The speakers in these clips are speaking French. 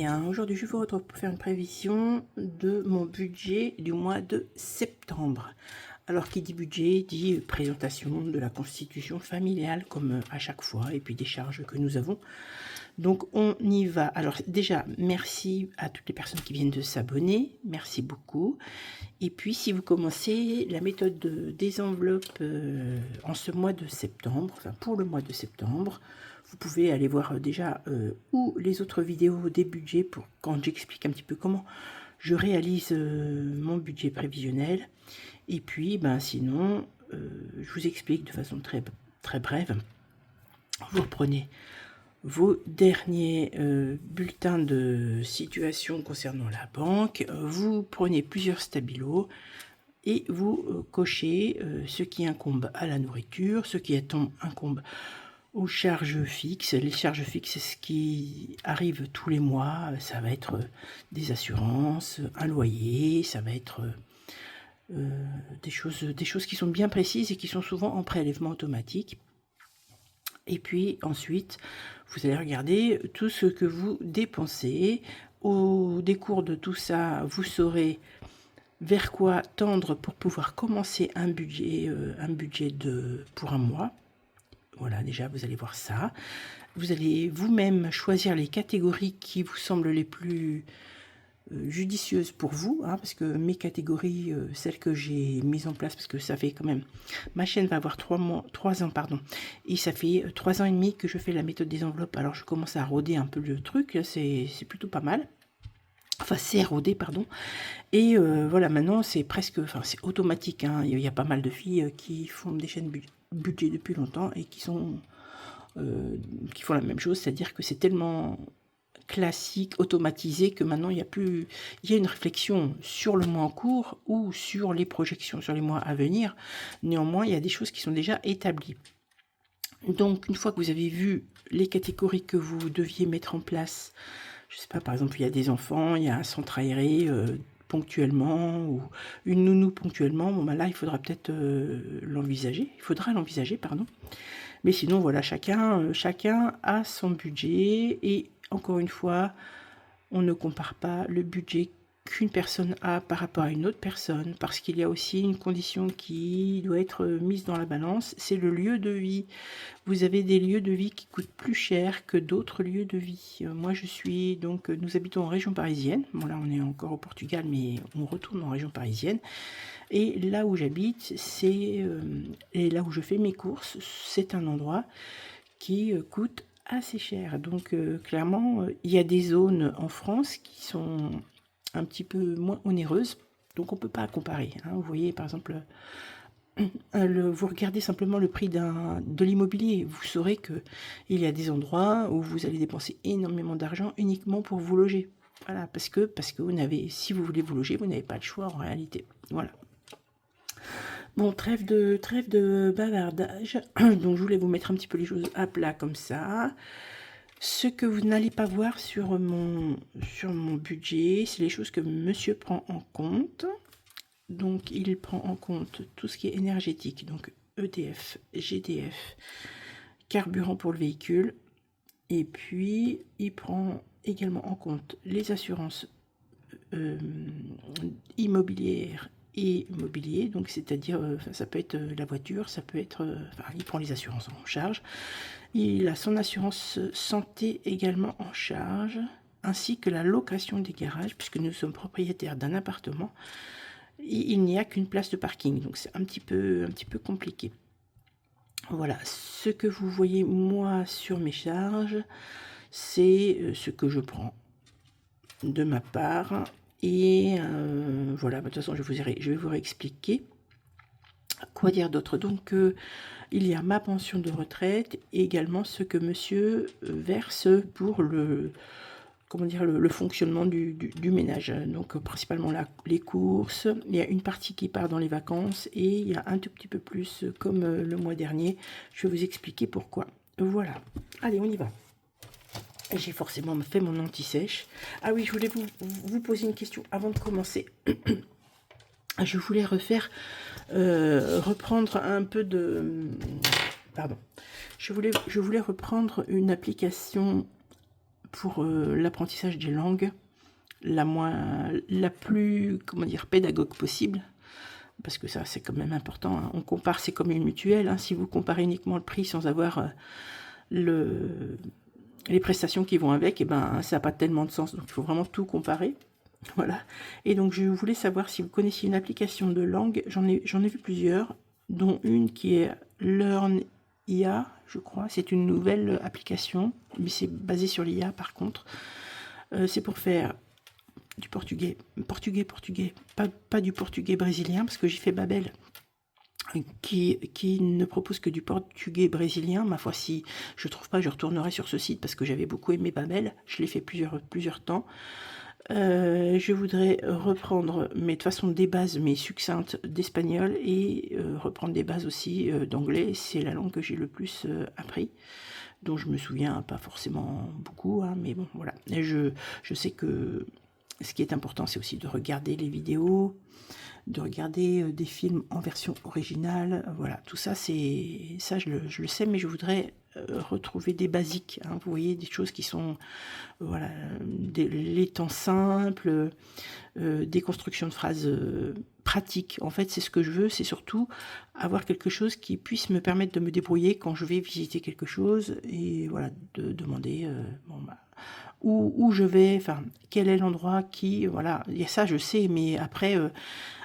bien, aujourd'hui je vous retrouve pour faire une prévision de mon budget du mois de septembre. Alors qui dit budget dit présentation de la constitution familiale comme à chaque fois et puis des charges que nous avons. Donc on y va. Alors déjà merci à toutes les personnes qui viennent de s'abonner, merci beaucoup. Et puis si vous commencez la méthode des enveloppes en ce mois de septembre, enfin pour le mois de septembre, vous pouvez aller voir déjà ou les autres vidéos des budgets pour quand j'explique un petit peu comment je réalise mon budget prévisionnel. Et puis sinon, je vous explique de façon très brève. Vous reprenez vos derniers bulletins de situation concernant la banque, vous prenez plusieurs stabilos et vous cochez ce qui incombe à la nourriture, ce qui incombe aux charges fixes. Les charges fixes, c'est ce qui arrive tous les mois. Ça va être des assurances, un loyer, ça va être des choses qui sont bien précises et qui sont souvent en prélèvement automatique. Et puis ensuite, vous allez regarder tout ce que vous dépensez. Au décours de tout ça, vous saurez vers quoi tendre pour pouvoir commencer un budget pour un mois. Voilà, déjà, vous allez voir ça. Vous allez vous-même choisir les catégories qui vous semblent les plus judicieuses pour vous, hein, parce que mes catégories, celles que j'ai mises en place, parce que ça fait quand même, ma chaîne va avoir 3 ans, pardon, et ça fait 3 ans et demi que je fais la méthode des enveloppes, alors je commence à roder un peu le truc, c'est plutôt pas mal. Enfin, c'est rodé, pardon. Et voilà, maintenant, c'est presque, enfin, c'est automatique, hein. Il y a pas mal de filles qui font des chaînes budget depuis longtemps et qui font la même chose, c'est-à-dire que c'est tellement classique, automatisé, que maintenant il y a une réflexion sur le mois en cours ou sur les projections sur les mois à venir. Néanmoins, il y a des choses qui sont déjà établies. Donc, une fois que vous avez vu les catégories que vous deviez mettre en place, je sais pas, par exemple, il y a des enfants, il y a un centre aéré ponctuellement, ou une nounou ponctuellement, bon là, il faudra peut-être l'envisager, pardon. Mais sinon, voilà, chacun a son budget, et encore une fois, on ne compare pas le budget qu'une personne a par rapport à une autre personne, parce qu'il y a aussi une condition qui doit être mise dans la balance, c'est le lieu de vie. Vous avez des lieux de vie qui coûtent plus cher que d'autres lieux de vie. Moi, nous habitons en région parisienne. Bon, là, on est encore au Portugal, mais on retourne en région parisienne. Et là où j'habite, et là où je fais mes courses, c'est un endroit qui coûte assez cher. Donc, clairement, il y a des zones en France qui sont un petit peu moins onéreuses. Donc, on ne peut pas comparer, hein. Vous voyez, par exemple, vous regardez simplement le prix de l'immobilier, vous saurez que il y a des endroits où vous allez dépenser énormément d'argent uniquement pour vous loger. Voilà, parce que si vous voulez vous loger, vous n'avez pas le choix en réalité. Voilà. Bon, trêve de bavardage. Donc je voulais vous mettre un petit peu les choses à plat comme ça. Ce que vous n'allez pas voir sur mon budget, c'est les choses que monsieur prend en compte. Donc, il prend en compte tout ce qui est énergétique, donc EDF, GDF, carburant pour le véhicule. Et puis, il prend également en compte les assurances immobilières et mobilier. Donc, c'est-à-dire, ça peut être la voiture, ça peut être... il prend les assurances en charge. Il a son assurance santé également en charge, ainsi que la location des garages, puisque nous sommes propriétaires d'un appartement. Il n'y a qu'une place de parking, donc c'est un petit peu compliqué. Voilà, ce que vous voyez moi sur mes charges, c'est ce que je prends de ma part. Et voilà, de toute façon, je vais vous réexpliquer. Quoi dire d'autre? Donc, il y a ma pension de retraite et également ce que monsieur verse pour le fonctionnement du ménage. Donc principalement les courses, il y a une partie qui part dans les vacances et il y a un tout petit peu plus comme le mois dernier. Je vais vous expliquer pourquoi. Voilà, allez, on y va. J'ai forcément fait mon anti-sèche. Ah oui, je voulais vous poser une question avant de commencer. Je voulais reprendre un peu de... Pardon. Je voulais reprendre une application pour l'apprentissage des langues la plus, comment dire, pédagogue possible. Parce que ça, c'est quand même important, hein. On compare, c'est comme une mutuelle, hein. Si vous comparez uniquement le prix sans avoir les prestations qui vont avec, et ben, ça n'a pas tellement de sens. Donc, il faut vraiment tout comparer. Voilà. Et donc, je voulais savoir si vous connaissiez une application de langue. J'en ai vu plusieurs, dont une qui est LearnIA, je crois. C'est une nouvelle application, mais c'est basé sur l'IA, par contre. C'est pour faire du portugais, pas du portugais brésilien, parce que j'ai fait Babel, qui ne propose que du portugais brésilien. Ma foi, si je trouve pas, je retournerai sur ce site, parce que j'avais beaucoup aimé Babel, je l'ai fait plusieurs temps. Je voudrais reprendre, mais de façon des bases, mais succinctes, d'espagnol, et reprendre des bases aussi d'anglais. C'est la langue que j'ai le plus appris, dont je me souviens pas forcément beaucoup, hein, mais bon, voilà. Et je sais que ce qui est important, c'est aussi de regarder les vidéos, de regarder des films en version originale. Voilà, tout ça, je le sais, mais je voudrais retrouver des basiques, hein, vous voyez, des choses qui sont, voilà, les temps simples, des constructions de phrases pratiques. En fait, c'est ce que je veux, c'est surtout avoir quelque chose qui puisse me permettre de me débrouiller quand je vais visiter quelque chose, et voilà, de demander bon, bah, où je vais, enfin, quel est l'endroit qui, voilà, il y a ça, je sais, mais après,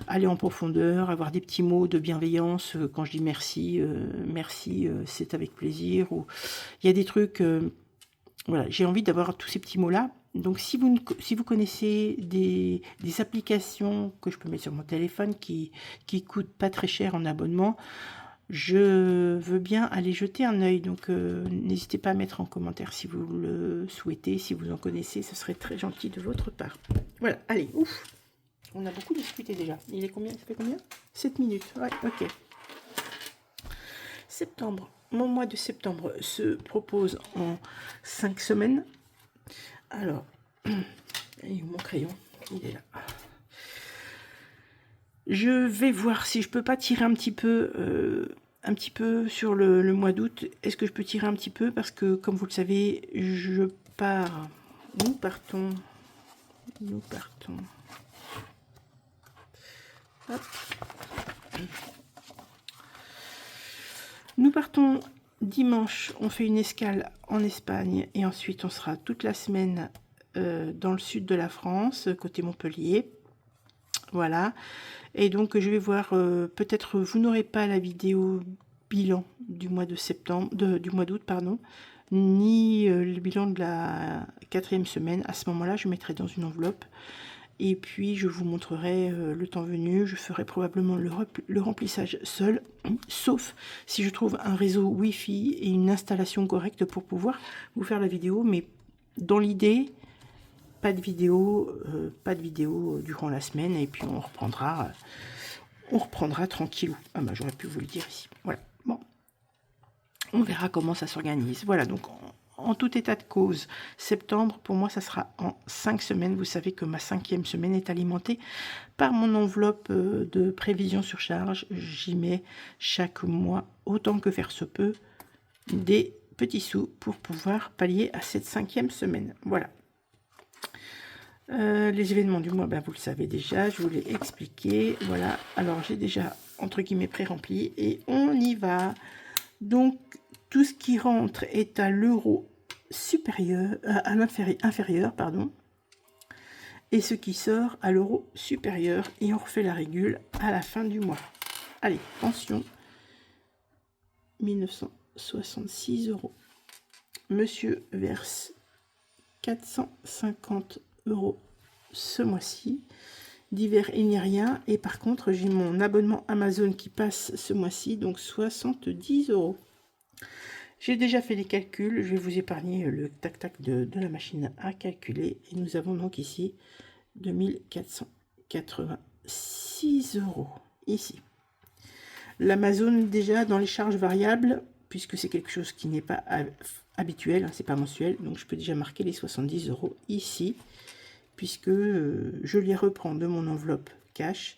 aller en profondeur, avoir des petits mots de bienveillance, quand je dis merci, c'est avec plaisir, ou il y a des trucs, voilà, j'ai envie d'avoir tous ces petits mots-là. Donc, si vous connaissez des applications que je peux mettre sur mon téléphone qui coûtent pas très cher en abonnement, je veux bien aller jeter un œil. Donc, n'hésitez pas à mettre en commentaire si vous le souhaitez, si vous en connaissez, ce serait très gentil de votre part. Voilà, allez, ouf, on a beaucoup discuté déjà. Il est combien? Ça fait combien? 7 minutes, ouais, ok. Septembre. Mon mois de septembre se propose en 5 semaines. Alors, et mon crayon, il est là. Je vais voir si je peux pas tirer un petit peu sur le mois d'août. Est-ce que je peux tirer un petit peu? Parce que, comme vous le savez, nous partons. Hop. Nous partons dimanche, on fait une escale en Espagne, et ensuite on sera toute la semaine dans le sud de la France, côté Montpellier. Voilà. Et donc je vais voir, peut-être vous n'aurez pas la vidéo bilan du mois de septembre, du mois d'août, pardon, ni le bilan de la 4e semaine. À ce moment-là, je mettrai dans une enveloppe. Et puis, je vous montrerai le temps venu. Je ferai probablement le remplissage seul, sauf si je trouve un réseau Wi-Fi et une installation correcte pour pouvoir vous faire la vidéo. Mais dans l'idée, pas de vidéo durant la semaine. Et puis, on reprendra tranquillou. Ah bah, j'aurais pu vous le dire ici. Voilà, bon. On verra comment ça s'organise. Voilà, donc en tout état de cause, septembre, pour moi, ça sera en 5 semaines. Vous savez que ma 5e semaine est alimentée par mon enveloppe de prévision sur charge. J'y mets chaque mois, autant que faire se peut, des petits sous pour pouvoir pallier à cette 5e semaine. Voilà. Les événements du mois, ben, vous le savez déjà, je vous l'ai expliqué. Voilà, alors j'ai déjà, entre guillemets, pré-rempli, et on y va. Donc, tout ce qui rentre est à l'euro supérieur, à inférieur, pardon, et ce qui sort à l'euro supérieur, et on refait la régule à la fin du mois. Allez, pension, 1966 €. Monsieur verse 450 € ce mois-ci. D'hiver, il n'y a rien, et par contre, j'ai mon abonnement Amazon qui passe ce mois-ci, donc 70 €. J'ai déjà fait les calculs, je vais vous épargner le tac-tac de la machine à calculer. Et nous avons donc ici 2486 € ici. L'Amazon, déjà dans les charges variables, puisque c'est quelque chose qui n'est pas habituel, hein, c'est pas mensuel, donc je peux déjà marquer les 70 € ici, puisque je les reprends de mon enveloppe cash,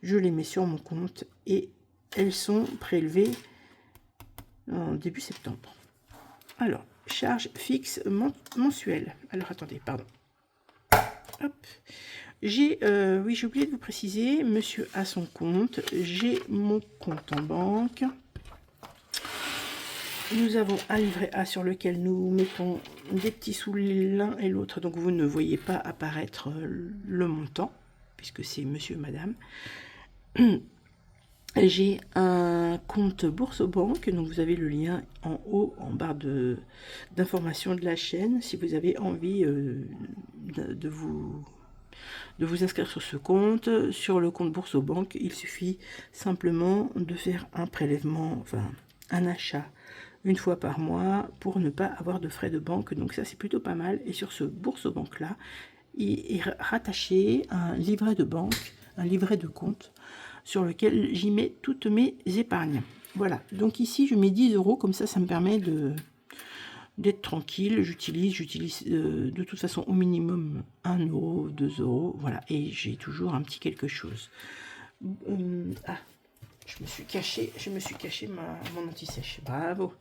je les mets sur mon compte et elles sont prélevées en début septembre. Alors, charge fixe mensuelle. Alors, attendez, pardon. Hop. J'ai, oui, j'ai oublié de vous préciser, monsieur a son compte, j'ai mon compte en banque. Nous avons un livret A sur lequel nous mettons des petits sous l'un et l'autre, donc vous ne voyez pas apparaître le montant, puisque c'est monsieur et madame. J'ai un compte Boursorama, donc vous avez le lien en haut, en barre d'information de la chaîne, si vous avez envie de vous inscrire sur ce compte. Sur le compte Boursorama, il suffit simplement de faire un prélèvement, enfin un achat une fois par mois pour ne pas avoir de frais de banque. Donc ça, c'est plutôt pas mal. Et sur ce Boursorama là, il est rattaché un livret de banque, un livret de compte sur lequel j'y mets toutes mes épargnes. Voilà, donc ici je mets 10 €, comme ça me permet d'être tranquille. J'utilise de toute façon au minimum 1 €, 2 €, voilà, et j'ai toujours un petit quelque chose. Ah, je me suis caché mon anti-sèche, bravo.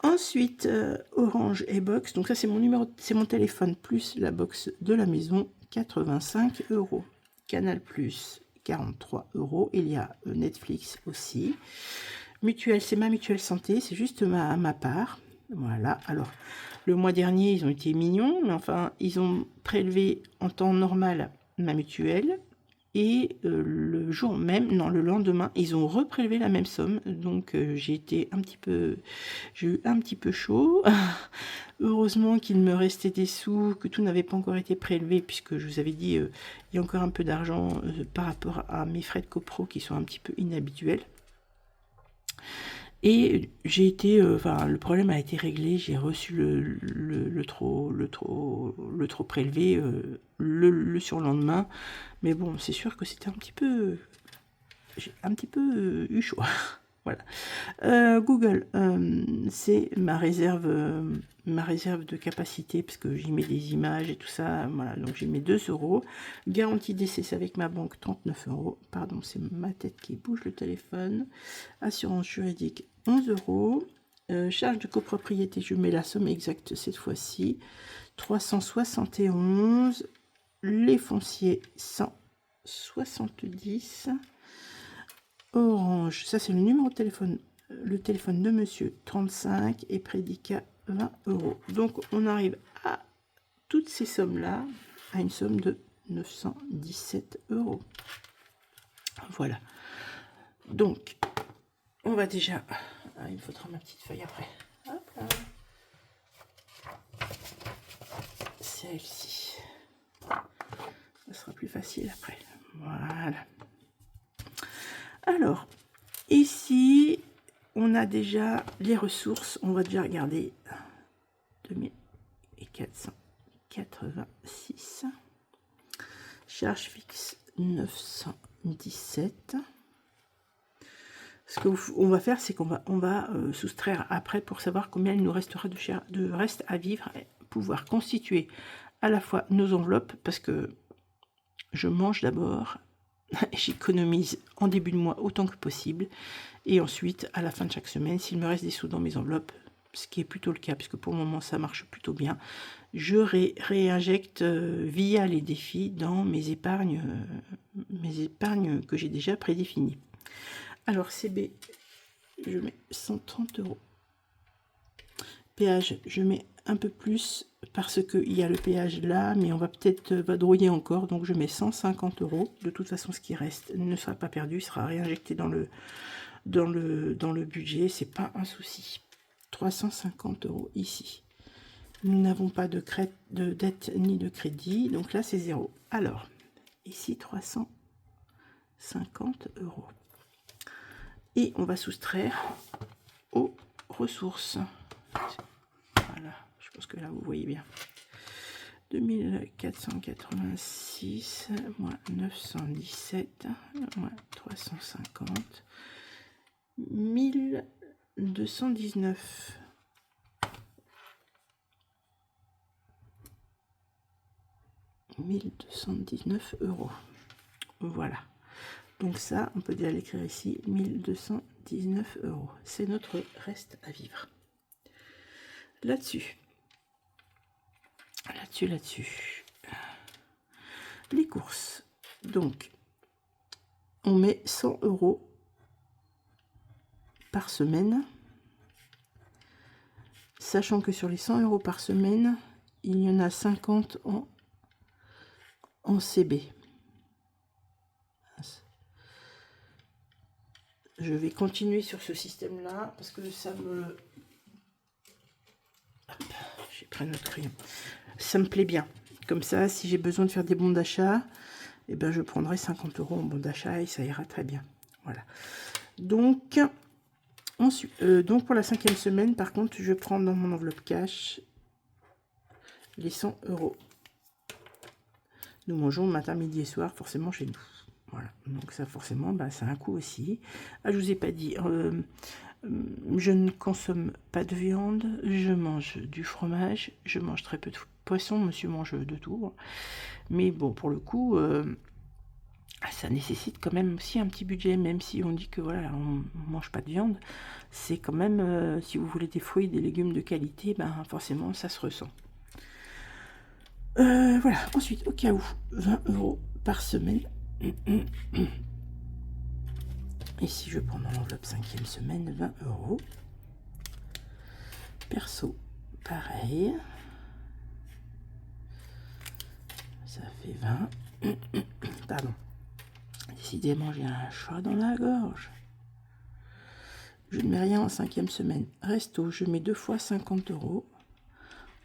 Ensuite, Orange et Box, donc ça c'est mon numéro, c'est mon téléphone plus la box de la maison, 85 €. Canal Plus, 43 €. Il y a Netflix aussi. Mutuelle, c'est ma mutuelle santé, c'est juste ma part. Voilà, alors le mois dernier, ils ont été mignons, mais enfin, ils ont prélevé en temps normal ma mutuelle. Et le jour même, non, le lendemain, ils ont reprélevé la même somme. Donc j'ai eu un petit peu chaud. Heureusement qu'il me restait des sous, que tout n'avait pas encore été prélevé, puisque je vous avais dit, il y a encore un peu d'argent par rapport à mes frais de copro qui sont un petit peu inhabituels. Et j'ai été, enfin, le problème a été réglé. J'ai reçu le trop prélevé le surlendemain. Mais bon, c'est sûr que c'était un petit peu, j'ai un petit peu eu chaud. Voilà. Google, c'est ma réserve de capacité, parce que j'y mets des images et tout ça. Voilà, donc j'y mets 2 €. Garantie d'essai, c'est avec ma banque, 39 €. Pardon, c'est ma tête qui bouge le téléphone. Assurance juridique, 11 €. Charge de copropriété, je mets la somme exacte cette fois-ci, 371. Les fonciers, 170. Orange, ça c'est le numéro de téléphone, le téléphone de monsieur, 35, et prédicat, 20 €. Donc on arrive à toutes ces sommes-là, à une somme de 917 €. Voilà. Donc, on va déjà... Ah, il me faudra ma petite feuille après. Hop là. Celle-ci. Ça sera plus facile après. Voilà. Alors, ici, on a déjà les ressources. On va déjà regarder. 2486. Charge fixe, 917. Ce qu'on va faire, c'est qu'on va soustraire après pour savoir combien il nous restera de reste à vivre, et pouvoir constituer à la fois nos enveloppes, parce que je mange d'abord, j'économise en début de mois autant que possible, et ensuite à la fin de chaque semaine, s'il me reste des sous dans mes enveloppes, ce qui est plutôt le cas puisque pour le moment ça marche plutôt bien, je réinjecte via les défis dans mes épargnes que j'ai déjà prédéfinies. Alors CB, je mets 130 €. Péage, je mets un peu plus parce qu'il y a le péage là, mais on va peut-être vadrouiller encore, donc je mets 150 €. De toute façon, ce qui reste ne sera pas perdu, sera réinjecté dans le budget, c'est pas un souci. 350 € ici. Nous n'avons pas de dette ni de crédit, donc là c'est 0. Alors, ici 350 €. Et on va soustraire aux ressources. Voilà, je pense que là vous voyez bien. 2486 moins 917 moins 350, 1219. 1219 €. Voilà. Donc ça, on peut déjà l'écrire ici, 1219 €. C'est notre reste à vivre. là-dessus. Les courses. Donc, on met 100 € par semaine. Sachant que sur les 100 € par semaine, il y en a 50 en CB. Je vais continuer sur ce système-là parce que ça me... J'ai pris notre crayon. Ça me plaît bien. Comme ça, si j'ai besoin de faire des bons d'achat, eh ben, je prendrai 50 € en bon d'achat et ça ira très bien. Voilà. Donc, ensuite, donc pour la 5e semaine, par contre, je prends dans mon enveloppe cash les 100 €. Nous mangeons matin, midi et soir, forcément chez nous. Voilà, donc ça forcément, bah, ça a un coût aussi. Ah, je vous ai pas dit, je ne consomme pas de viande, je mange du fromage, je mange très peu de poisson, monsieur mange de tout. Mais bon, pour le coup, ça nécessite quand même aussi un petit budget, même si on dit que voilà, on mange pas de viande, c'est quand même, si vous voulez des fruits, des légumes de qualité, ben forcément ça se ressent. Voilà, ensuite, au cas où, 20 € par semaine. Et si je prends dans l'enveloppe 5e semaine, 20 €. Perso, pareil. Ça fait 20. Pardon. Décidément, j'ai un chat dans la gorge. Je ne mets rien en 5e semaine. Resto, je mets 2 fois 50 €.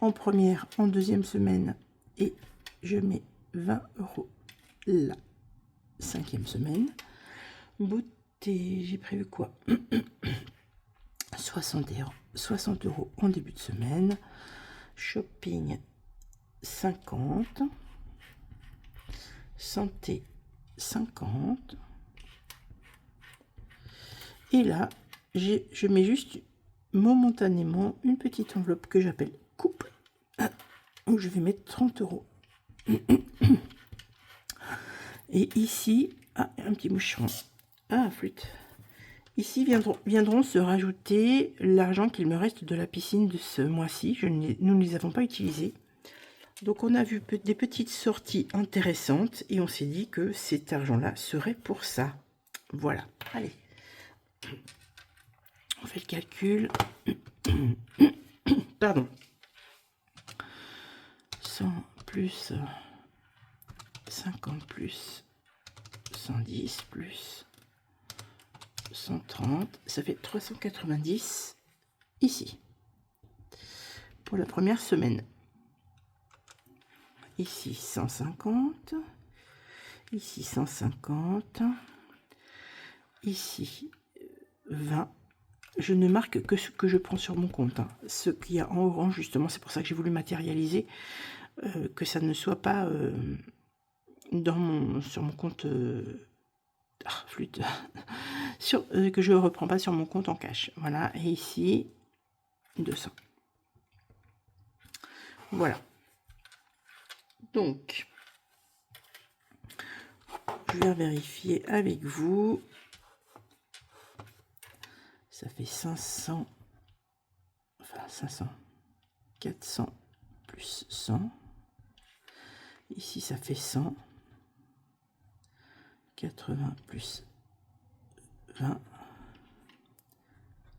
En première, en 2e semaine. Et je mets 20 € la 5e semaine. Beauté, j'ai prévu quoi? 60 € en début de semaine. Shopping, 50. Santé, 50. Et là, je mets juste momentanément une petite enveloppe que j'appelle couple, où je vais mettre 30 €. Et ici, un petit moucheron. Flûte. Ici viendront se rajouter l'argent qu'il me reste de la piscine de ce mois-ci. Nous ne les avons pas utilisés. Donc on a vu des petites sorties intéressantes et on s'est dit que cet argent-là serait pour ça. Voilà. Allez. On fait le calcul. Pardon. 100 plus 50 plus 110 plus 130, ça fait 390 ici pour la première semaine. Ici 150, ici 150, ici 20. Je ne marque que ce que je prends sur mon compte, hein. Ce qu'il y a en orange, justement, c'est pour ça que j'ai voulu matérialiser, que ça ne soit pas sur mon compte flûte, que je ne reprends pas sur mon compte en cash. Voilà, et ici 200. Voilà. Donc, je vais vérifier avec vous. Ça fait 500, enfin 500, 400 plus 100. Ici, ça fait 100. 80 plus 20.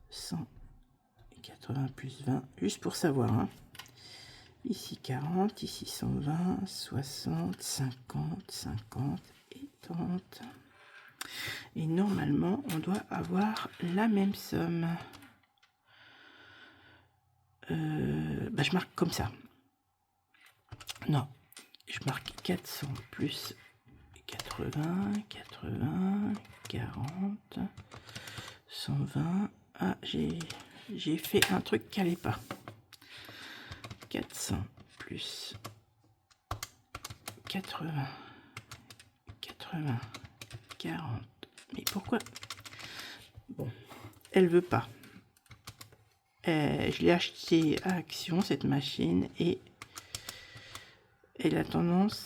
180 plus 20. Juste pour savoir, hein. Ici 40, ici 120, 60, 50, 50 et 30. Et normalement, on doit avoir la même somme. Je marque comme ça. Non, je marque 400 plus 80, 80, 40, 120. Ah, j'ai fait un truc qui n'allait pas. 400 plus 80, 80, 40. Mais pourquoi? Bon, elle veut pas. Je l'ai acheté à Action, cette machine, et elle a tendance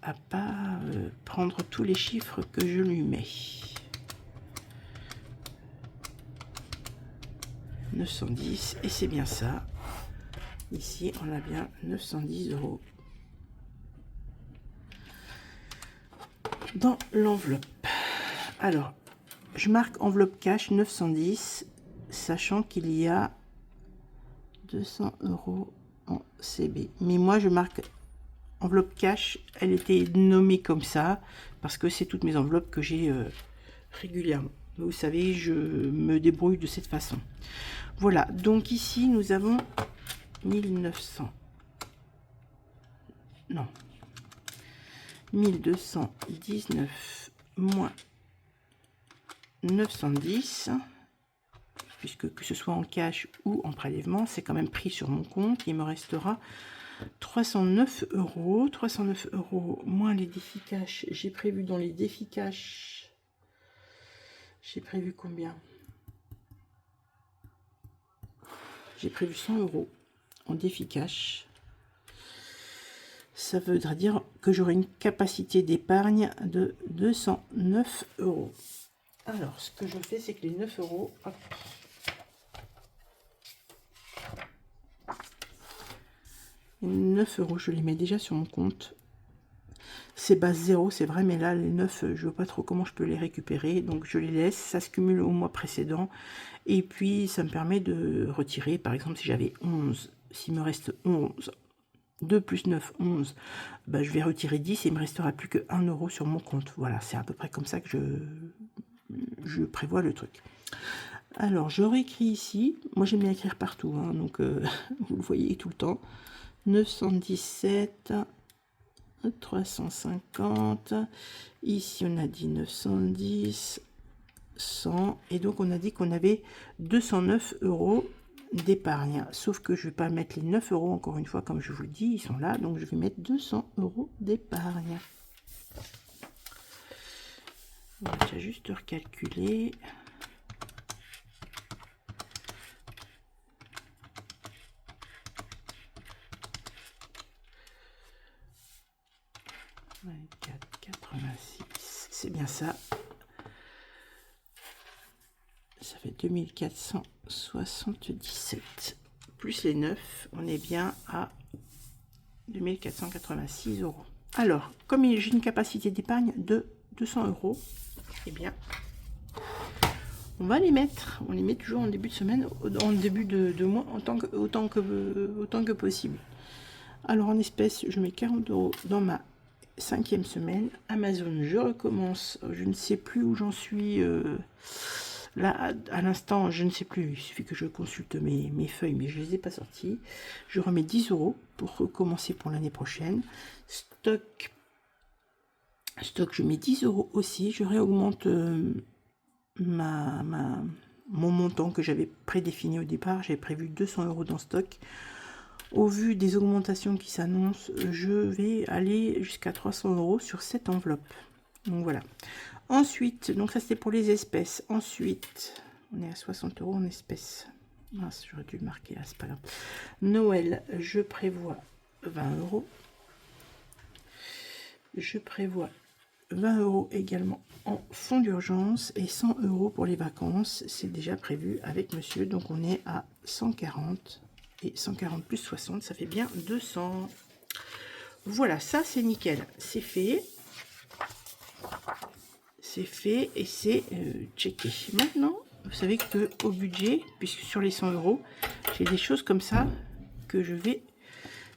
à pas prendre tous les chiffres que je lui mets. 910, et c'est bien ça. Ici, on a bien 910 € dans l'enveloppe. Alors, je marque enveloppe cash 910, sachant qu'il y a 200 € en CB. Mais moi, je marque enveloppe cash. Elle était nommée comme ça parce que c'est toutes mes enveloppes que j'ai régulièrement. Vous savez, je me débrouille de cette façon. Voilà, donc ici, nous avons 1900. Non. 1219 moins 910, puisque que ce soit en cash ou en prélèvement, c'est quand même pris sur mon compte. Il me restera 309 €. 309 € moins les défis cash. J'ai prévu dans les défis cash, j'ai prévu combien? J'ai prévu 100 € en défi cash. Ça voudra dire que j'aurai une capacité d'épargne de 209 €. Alors, ce que je fais, c'est que les 9 €, hop, les 9 €, je les mets déjà sur mon compte. C'est base 0, c'est vrai, mais là, les 9, je ne vois pas trop comment je peux les récupérer. Donc, je les laisse, ça se cumule au mois précédent. Et puis, ça me permet de retirer, par exemple, si j'avais 11, s'il me reste 11, 2 plus 9, 11, bah, je vais retirer 10 et il me restera plus que 1 € sur mon compte. Voilà, c'est à peu près comme ça que je prévois le truc. Alors, je réécris ici. Moi, j'aime bien écrire partout, hein, donc vous le voyez tout le temps. 917, 350. Ici, on a dit 910, 100. Et donc, on a dit qu'on avait 209 € d'épargne. Sauf que je ne vais pas mettre les 9 € encore une fois, comme je vous le dis, ils sont là. Donc, je vais mettre 200 € d'épargne. On va juste recalculer. C'est bien ça. Ça fait 2477. Plus les 9, on est bien à 2486 €. Alors, comme j'ai une capacité d'épargne de 200 €, eh bien, on va les mettre. On les met toujours en début de semaine, en début de mois, autant que possible. Alors, en espèces, je mets 40 € dans ma 5e semaine. Amazon, je recommence. Je ne sais plus où j'en suis. Là, à l'instant, je ne sais plus. Il suffit que je consulte mes feuilles, mais je ne les ai pas sorties. Je remets 10 € pour recommencer pour l'année prochaine. Stock, je mets 10 € aussi. Je réaugmente mon montant que j'avais prédéfini au départ. J'avais prévu 200 € dans stock. Au vu des augmentations qui s'annoncent, je vais aller jusqu'à 300 € sur cette enveloppe. Donc voilà. Ensuite, donc ça c'était pour les espèces. Ensuite, on est à 60 € en espèces. Mince, j'aurais dû le marquer, c'est pas grave. Noël, je prévois 20 €. Je prévois 20 € également en fonds d'urgence et 100 € pour les vacances. C'est déjà prévu avec monsieur, donc on est à 140. Et 140 plus 60, ça fait bien 200. Voilà, ça c'est nickel. C'est fait. C'est fait et c'est checké. Maintenant, vous savez que au budget, puisque sur les 100 €, j'ai des choses comme ça que je vais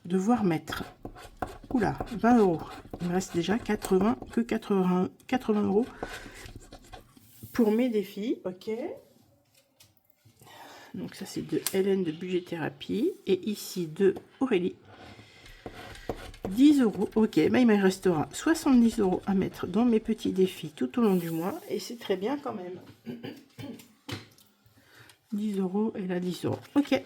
devoir mettre. Oula, 20 €. Il me reste déjà 80 € pour mes défis. Ok. Donc ça c'est de Hélène de budget thérapie et ici de Aurélie. 10 €. Ok, bah il me restera 70 € à mettre dans mes petits défis tout au long du mois et c'est très bien quand même. 10 € et là 10 €. Ok.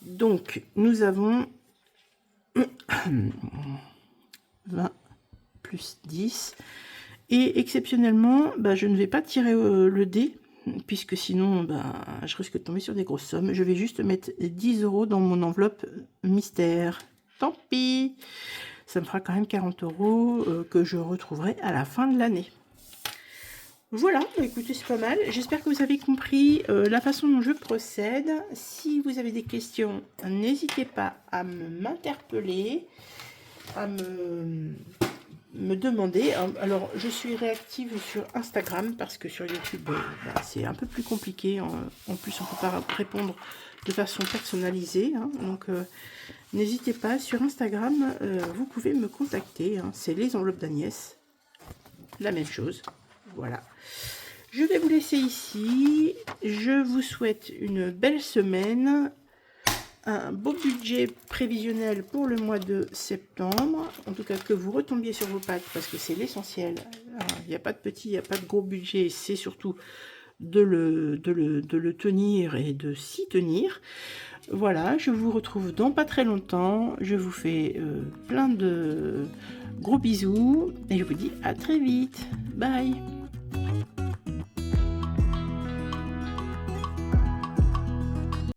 Donc nous avons 20 plus 10 et exceptionnellement, bah, je ne vais pas tirer le dé. Puisque sinon, ben, je risque de tomber sur des grosses sommes. Je vais juste mettre 10 € dans mon enveloppe mystère. Tant pis. Ça me fera quand même 40 € que je retrouverai à la fin de l'année. Voilà, bah, écoutez, c'est pas mal. J'espère que vous avez compris la façon dont je procède. Si vous avez des questions, n'hésitez pas à m'interpeller, à me demander. Alors, je suis réactive sur Instagram parce que sur YouTube, bah, c'est un peu plus compliqué. En plus, on ne peut pas répondre de façon personnalisée. Hein. Donc, n'hésitez pas. Sur Instagram, vous pouvez me contacter. Hein. C'est les enveloppes d'Agnès. La même chose. Voilà. Je vais vous laisser ici. Je vous souhaite une belle semaine. Un beau budget prévisionnel pour le mois de septembre. En tout cas, que vous retombiez sur vos pattes parce que c'est l'essentiel. Il n'y a pas de petit, il n'y a pas de gros budget. C'est surtout de le tenir et de s'y tenir. Voilà, je vous retrouve dans pas très longtemps. Je vous fais plein de gros bisous et je vous dis à très vite. Bye!